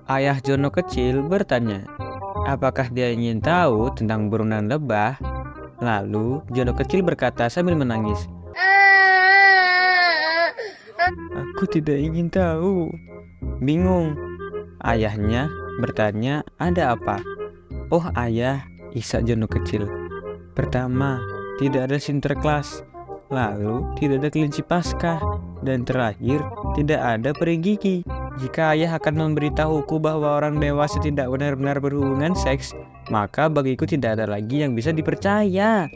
Ayah Jono kecil bertanya, apakah dia ingin tahu tentang burung dan lebah? Lalu Jono kecil berkata sambil menangis, aku tidak ingin tahu. Bingung. Ayahnya bertanya, ada apa? Oh ayah, isak Jono kecil. Pertama, tidak ada sinterklas. Lalu, tidak ada kelinci Paskah. Dan terakhir, tidak ada peri gigi. Jika ayah akan memberitahuku bahwa orang dewasa tidak benar-benar berhubungan seks, maka bagiku tidak ada lagi yang bisa dipercaya.